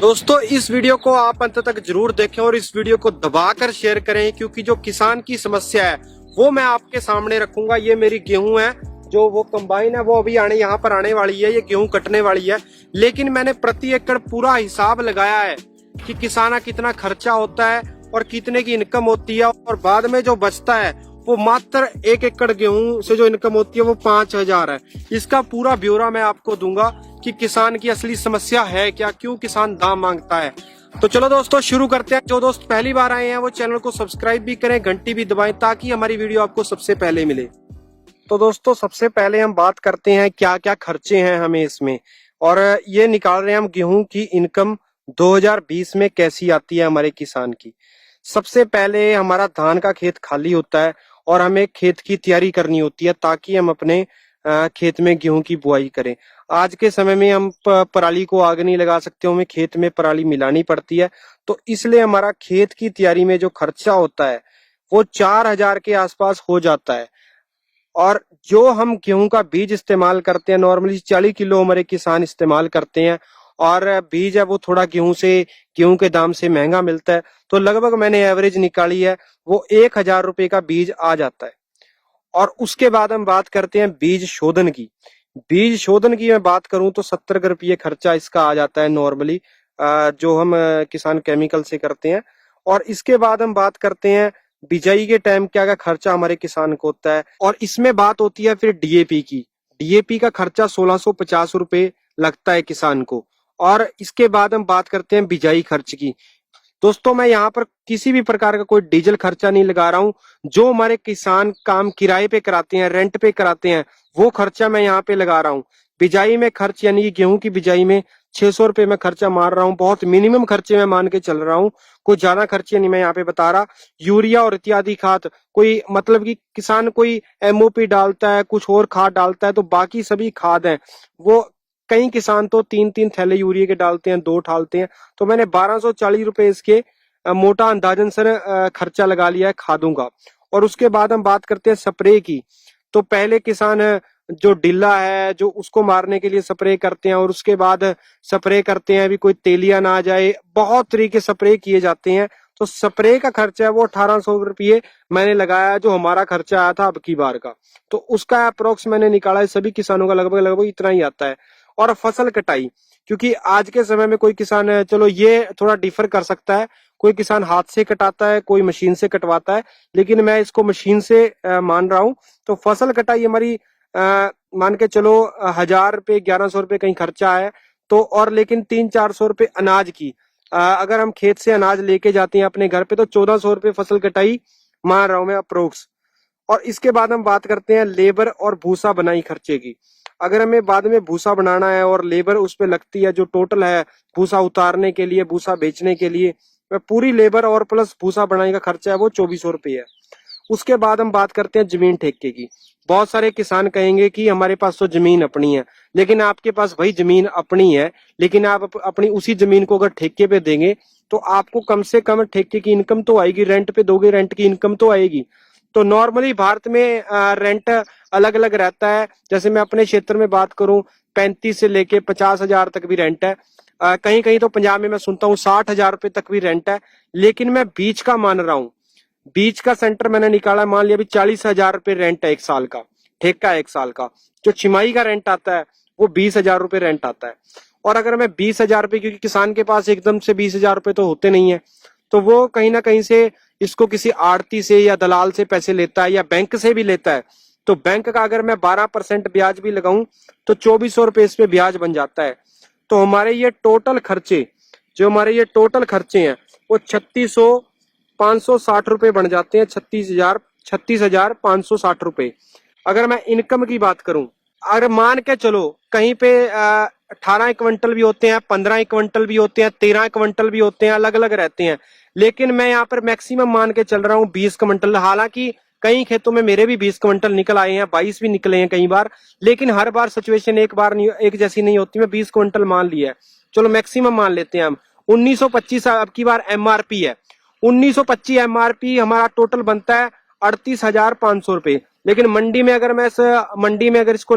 दोस्तों इस वीडियो को आप अंत तक जरूर देखें और इस वीडियो को दबाकर शेयर करें, क्योंकि जो किसान की समस्या है वो मैं आपके सामने रखूंगा। ये मेरी गेहूं है, जो वो कंबाइन है वो अभी यहाँ पर आने वाली है, ये गेहूं कटने वाली है। लेकिन मैंने प्रति एकड़ पूरा हिसाब लगाया है कि किसाना कितना खर्चा होता है और कितने की इनकम होती है, और बाद में जो बचता है वो मात्र 1 एकड़ गेहूं से जो इनकम होती है वो 5,000 है। इसका पूरा ब्यौरा मैं आपको दूंगा कि किसान की असली समस्या है क्या, क्यों किसान दाम मांगता है। तो चलो दोस्तों शुरू करते हैं। जो दोस्त पहली बार आए हैं वो चैनल को सब्सक्राइब भी करें, घंटी भी दबाएं ताकि हमारी वीडियो आपको सबसे पहले मिले। तो दोस्तों सबसे पहले हम बात करते हैं क्या क्या खर्चे हैं हमें इसमें, और ये निकाल रहे हैं हम गेहूं की इनकम 2020 में कैसी आती है हमारे किसान की। सबसे पहले हमारा धान का खेत खाली होता है और हमें खेत की तैयारी करनी होती है ताकि हम अपने खेत में गेहूं की बुआई करें। आज के समय में हम पराली को आग नहीं लगा सकते, हमें खेत में पराली मिलानी पड़ती है। तो इसलिए हमारा खेत की तैयारी में जो खर्चा होता है वो 4,000 के आसपास हो जाता है। और जो हम गेहूं का बीज इस्तेमाल करते हैं, नॉर्मली 40 किलो हमारे किसान इस्तेमाल करते हैं, और बीज है वो थोड़ा गेहूं के दाम से महंगा मिलता है। तो लगभग मैंने एवरेज निकाली है वो 1,000 रुपए का बीज आ जाता है। और उसके बाद हम बात करते हैं बीज शोधन की। बीज शोधन की मैं बात करूं तो 70 रुपये खर्चा इसका आ जाता है नॉर्मली, जो हम किसान केमिकल से करते हैं। और इसके बाद हम बात करते हैं बिजाई के टाइम क्या क्या खर्चा हमारे किसान को होता है, और इसमें बात होती है फिर डीएपी की। डीएपी का खर्चा 1650 रुपए लगता है किसान को। और इसके बाद हम बात करते हैं बिजाई खर्च की। दोस्तों मैं यहाँ पर किसी भी प्रकार का कोई डीजल खर्चा नहीं लगा रहा हूँ। जो हमारे किसान काम किराए पे कराते हैं, रेंट पे कराते हैं, वो खर्चा मैं यहाँ पे लगा रहा हूँ। बिजाई में खर्च यानी कि गेहूं की बिजाई में 600 रुपए मैं खर्चा मार रहा हूँ। बहुत मिनिमम खर्चे मैं मान के चल रहा हूँ, कोई ज्यादा खर्चे नहीं मैं यहाँ पे बता रहा। यूरिया और इत्यादि खाद, कोई मतलब कि किसान कोई एमओपी डालता है, कुछ और खाद डालता है, तो बाकी सभी खाद है वो कई किसान तो 3-3 थैले यूरिया के डालते हैं, 2 डालते हैं। तो मैंने 1240 रुपए इसके मोटा अंदाजन सर खर्चा लगा लिया है खादों का। और उसके बाद हम बात करते हैं स्प्रे की। तो पहले किसान जो डिल्ला है जो उसको मारने के लिए स्प्रे करते हैं, और उसके बाद स्प्रे करते हैं अभी कोई तेलिया ना आ जाए, बहुत तरीके स्प्रे किए जाते हैं। तो स्प्रे का खर्चा है वो 1800 रुपये मैंने लगाया, जो हमारा खर्चा आया था अब की बार का। तो उसका अप्रोक्स मैंने निकाला है, सभी किसानों का लगभग लगभग इतना ही आता है। और फसल कटाई, क्योंकि आज के समय में कोई किसान, चलो ये थोड़ा डिफर कर सकता है, कोई किसान हाथ से कटाता है, कोई मशीन से कटवाता है, लेकिन मैं इसको मशीन से मान रहा हूं। तो फसल कटाई हमारी मान के चलो 1,000 रुपए 1,100 रुपए कहीं खर्चा है। तो और लेकिन 300-400 रुपए अनाज की, अगर हम खेत से अनाज लेके जाते हैं अपने घर पे तो 1,400 रुपए फसल कटाई मान रहा हूं मैं अप्रोक्स। और इसके बाद हम बात करते हैं लेबर और भूसा बनाई खर्चे की। अगर हमें बाद में भूसा बनाना है और लेबर उस पे लगती है, जो टोटल है भूसा उतारने के लिए, भूसा बेचने के लिए, पूरी लेबर और प्लस भूसा बनाई का खर्चा है वो 2400 रुपये है। उसके बाद हम बात करते हैं जमीन ठेके की। बहुत सारे किसान कहेंगे कि हमारे पास तो जमीन अपनी है, लेकिन आपके पास भाई जमीन अपनी है, लेकिन आप अपनी उसी जमीन को अगर ठेके पे देंगे तो आपको कम से कम ठेके की इनकम तो आएगी, रेंट पे दोगे रेंट की इनकम तो आएगी। तो नॉर्मली भारत में रेंट अलग अलग रहता है। जैसे मैं अपने क्षेत्र में बात करूं 35 से लेके 50,000 तक भी रेंट है। कहीं कहीं तो पंजाब में मैं सुनता हूँ 60,000 रुपए तक भी रेंट है। लेकिन मैं बीच का मान रहा हूँ, बीच का सेंटर मैंने निकाला, मान लिया भी 40,000 रुपए रेंट है 1 साल का, ठेका है 1 साल का। जो छिमाही का रेंट आता है वो 20,000 रुपए रेंट आता है। और अगर मैं 20,000 रुपए, क्योंकि किसान के पास एकदम से 20,000 रुपए तो होते नहीं है, तो वो कहीं ना कहीं से इसको किसी आड़ती से या दलाल से पैसे लेता है या बैंक से भी लेता है। तो बैंक का अगर मैं 12% ब्याज भी लगाऊं तो 2400 रुपए इस पे ब्याज बन जाता है। तो हमारे ये टोटल खर्चे, जो हमारे ये टोटल खर्चे हैं वो 36,560 रुपए बन जाते हैं। 36,560 रुपए। अगर मैं इनकम की बात करूं, अगर मान के चलो कहीं पे 18 क्विंटल भी होते हैं, 15 क्विंटल भी होते हैं, 13 क्विंटल भी होते हैं, अलग अलग रहते हैं। लेकिन मैं यहाँ पर मैक्सिमम मान के चल रहा हूँ 20 क्विंटल। हालांकि कई खेतों में मेरे भी 20 क्विंटल निकल आए हैं, 22 भी निकले हैं कई बार, लेकिन हर बार सिचुएशन एक बार नहीं, एक जैसी नहीं होती। मैं 20 क्विंटल मान लिया है, चलो मैक्सिमम मान लेते हैं हम। 1925 अब की बार एमआरपी है, 1925 एमआरपी हमारा टोटल बनता है 38,500 रुपए। लेकिन मंडी में अगर मैं मंडी में अगर इसको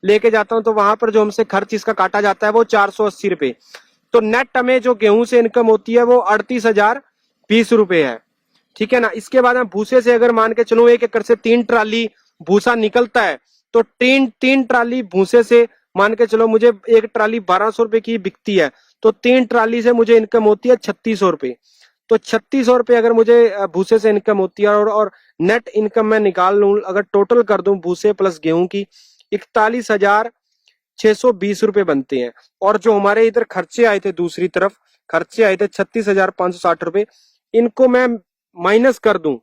लेके जाता हूं तो वहां पर जो हमसे खर्च इसका काटा जाता है वो 480 रुपए। तो नेट हमें जो गेहूं से इनकम होती है वो 38,020 रुपए है, ठीक है ना। इसके बाद हम भूसे से अगर मान के चलो 1 एकड़ से 3 ट्राली भूसा निकलता है, तो तीन तीन ट्राली भूसे से मान के चलो मुझे एक ट्राली 1200 रुपए की बिकती है, तो 3 ट्राली से मुझे इनकम होती है 3600 रुपए। तो 3600 रुपए अगर मुझे भूसे से इनकम होती है, और नेट इनकम मैं निकाल लूं, अगर टोटल कर दूं भूसे प्लस गेहूं की, 41,620 रुपए बनते हैं। और जो हमारे इधर खर्चे आए थे, दूसरी तरफ खर्चे आए थे 36,560 रुपए, इनको मैं माइनस कर दूं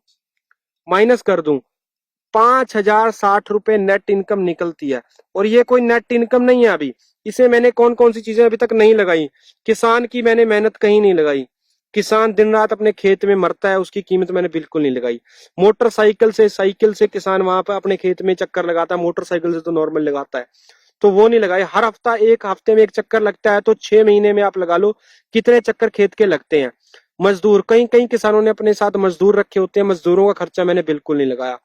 5,060 रुपए नेट इनकम निकलती है। और ये कोई नेट इनकम नहीं है अभी, इसे मैंने कौन कौन सी चीजें अभी तक नहीं लगाई। किसान की मैंने मेहनत कहीं नहीं लगाई, किसान दिन रात अपने खेत में मरता है, उसकी कीमत मैंने बिल्कुल नहीं लगाई। मोटरसाइकिल से साइकिल से किसान वहां पर अपने खेत में चक्कर लगाता है, मोटरसाइकिल से तो नॉर्मल लगाता है, तो वो नहीं लगाई। हर हफ्ता एक हफ्ते में एक चक्कर लगता है, तो 6 महीने में आप लगा लो कितने चक्कर खेत के लगते हैं। मजदूर, कई कई किसानों ने अपने साथ मजदूर रखे होते हैं, मजदूरों का खर्चा मैंने बिल्कुल नहीं लगाया।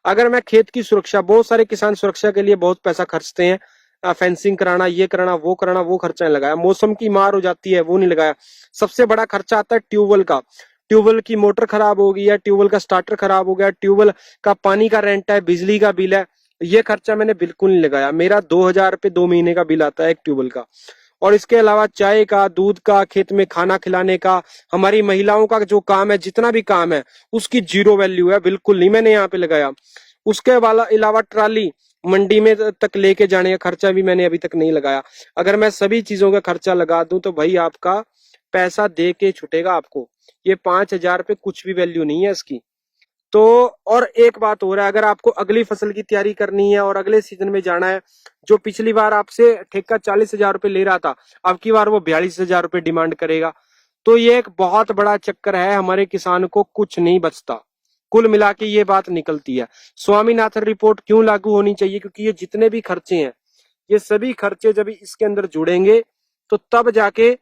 अगर मैं खेत की सुरक्षा, बहुत सारे किसान सुरक्षा के लिए बहुत पैसा खर्चते हैं, फेंसिंग कराना, ये कराना, वो खर्चा नहीं लगाया। मौसम की मार हो जाती है, वो नहीं लगाया। सबसे बड़ा खर्चा आता है ट्यूबवेल का, ट्यूबवेल की मोटर खराब हो गई है, ट्यूबवेल का स्टार्टर खराब हो गया, ट्यूबवेल का पानी का रेंट है, बिजली का बिल है, ये खर्चा मैंने बिल्कुल नहीं लगाया। मेरा 2,000 रुपये 2 महीने का बिल आता है एक ट्यूबवेल का। और इसके अलावा चाय का, दूध का, खेत में खाना खिलाने का, हमारी महिलाओं का जो काम है, जितना भी काम है, उसकी जीरो वैल्यू है, बिल्कुल नहीं मैंने यहाँ पे लगाया। उसके अलावा ट्राली मंडी में तक लेके जाने का खर्चा भी मैंने अभी तक नहीं लगाया। अगर मैं सभी चीजों का खर्चा लगा दूं तो भाई आपका पैसा दे के छुटेगा आपको। ये 5,000 रुपये कुछ भी वैल्यू नहीं है इसकी। तो और एक बात हो रहा है, अगर आपको अगली फसल की तैयारी करनी है और अगले सीजन में जाना है, जो पिछली बार आपसे ठेका 40,000 रुपये ले रहा था, अब की बार वो 42,000 रुपये डिमांड करेगा। तो ये एक बहुत बड़ा चक्कर है, हमारे किसान को कुछ नहीं बचता। कुल मिला के ये बात निकलती है। स्वामीनाथन रिपोर्ट क्यों लागू होनी चाहिए? क्योंकि ये जितने भी खर्चे हैं, ये सभी खर्चे जब इसके अंदर जुड़ेंगे तो तब जाके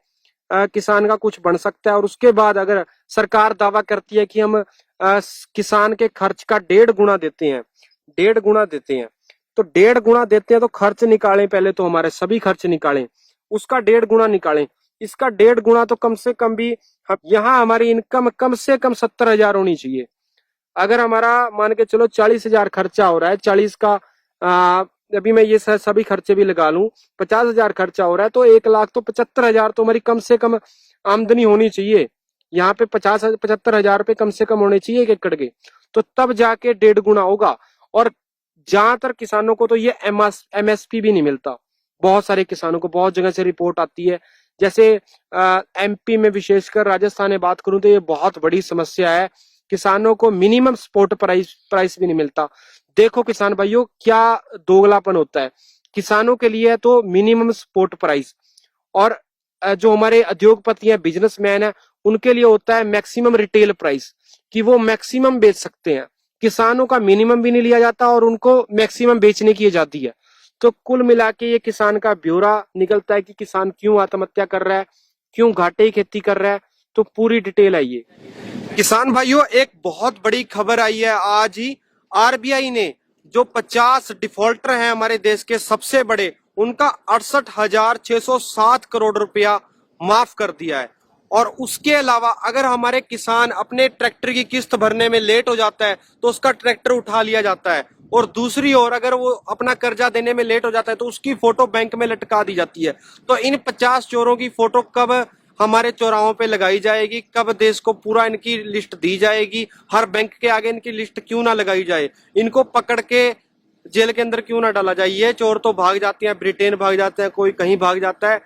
किसान का कुछ बन सकता है। और उसके बाद अगर सरकार दावा करती है कि हम किसान के खर्च का 1.5 गुना देते हैं, 1.5 गुना देते हैं, तो 1.5 गुना देते हैं तो खर्च निकालें, पहले तो हमारे सभी खर्च निकालें, उसका 1.5 गुना निकालें। इसका 1.5 गुना तो कम से कम भी, यहाँ हमारी इनकम कम से कम 70,000 होनी चाहिए। अगर हमारा मान के चलो 40,000 खर्चा हो रहा है, 40 का अभी मैं ये सभी खर्चे भी लगा लूं, 50,000 खर्चा हो रहा है, तो 1,00,000 तो 75,000 तो हमारी कम से कम आमदनी होनी चाहिए। यहाँ पे 75,000 रुपए कम से कम होने चाहिए 1 एकड़ के, तो तब जाके 1.5 गुना होगा। और ज्यादातर किसानों को तो ये MSP भी नहीं मिलता। बहुत सारे किसानों को, बहुत जगह से रिपोर्ट आती है, जैसे MP में विशेषकर, राजस्थान में बात करूं तो ये बहुत बड़ी समस्या है, किसानों को मिनिमम सपोर्ट प्राइस भी नहीं मिलता। देखो किसान भाइयों, क्या दोगलापन होता है। किसानों के लिए तो मिनिमम सपोर्ट प्राइस, और जो हमारे उद्योगपति हैं, बिजनेसमैन है, उनके लिए होता है मैक्सिमम रिटेल प्राइस, कि वो मैक्सिमम बेच सकते हैं। किसानों का मिनिमम भी नहीं लिया जाता और उनको मैक्सिमम बेचने की आजादी है। तो कुल मिला के ये किसान का ब्यौरा निकलता है कि किसान क्यों आत्महत्या कर रहा है, क्यों घाटे की खेती कर रहा है। तो पूरी डिटेल है ये। किसान भाइयों, एक बहुत बड़ी खबर आई है आज ही। RBI ने जो 50 डिफॉल्टर हैं हमारे देश के सबसे बड़े, उनका 68,607 करोड़ रुपया माफ कर दिया है। और उसके अलावा अगर हमारे किसान अपने ट्रैक्टर की किस्त भरने में लेट हो जाता है तो उसका ट्रैक्टर उठा लिया जाता है। और दूसरी ओर अगर वो अपना कर्जा देने में लेट हो जाता है तो उसकी फोटो बैंक में लटका दी जाती है। तो इन 50 चोरों की फोटो कब हमारे चौराहों पे लगाई जाएगी, कब देश को पूरा इनकी लिस्ट दी जाएगी? हर बैंक के आगे इनकी लिस्ट क्यों ना लगाई जाए? इनको पकड़ के जेल के अंदर क्यों ना डाला जाए? ये चोर तो भाग जाते हैं, ब्रिटेन भाग जाते हैं, कोई कहीं भाग जाता है।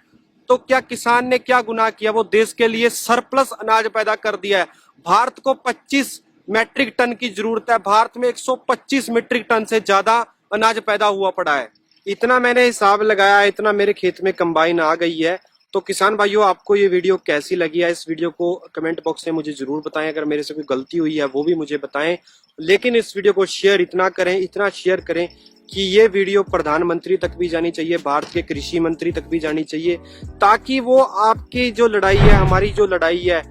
तो क्या किसान ने क्या गुनाह किया? वो देश के लिए सरप्लस अनाज पैदा कर दिया है। भारत को 25 मैट्रिक टन की जरूरत है, भारत में 125 मीट्रिक टन से ज्यादा अनाज पैदा हुआ पड़ा है। इतना मैंने हिसाब लगाया, इतना मेरे खेत में कंबाइन आ गई है। तो किसान भाइयों, आपको ये वीडियो कैसी लगी है? इस वीडियो को कमेंट बॉक्स में मुझे जरूर बताएं। अगर मेरे से कोई गलती हुई है वो भी मुझे बताएं। लेकिन इस वीडियो को शेयर इतना करें, इतना शेयर करें कि ये वीडियो प्रधानमंत्री तक भी जानी चाहिए, भारत के कृषि मंत्री तक भी जानी चाहिए, ताकि वो आपकी जो लड़ाई है, हमारी जो लड़ाई है,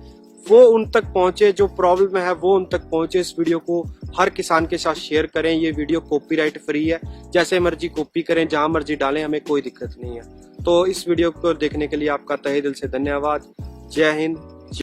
वो उन तक पहुंचे, जो प्रॉब्लम है वो उन तक पहुंचे। इस वीडियो को हर किसान के साथ शेयर करें। ये वीडियो कॉपीराइट फ्री है, जैसे मर्जी कॉपी करें, जहां मर्जी डालें, हमें कोई दिक्कत नहीं है। तो इस वीडियो को देखने के लिए आपका तहे दिल से धन्यवाद। जय हिंद,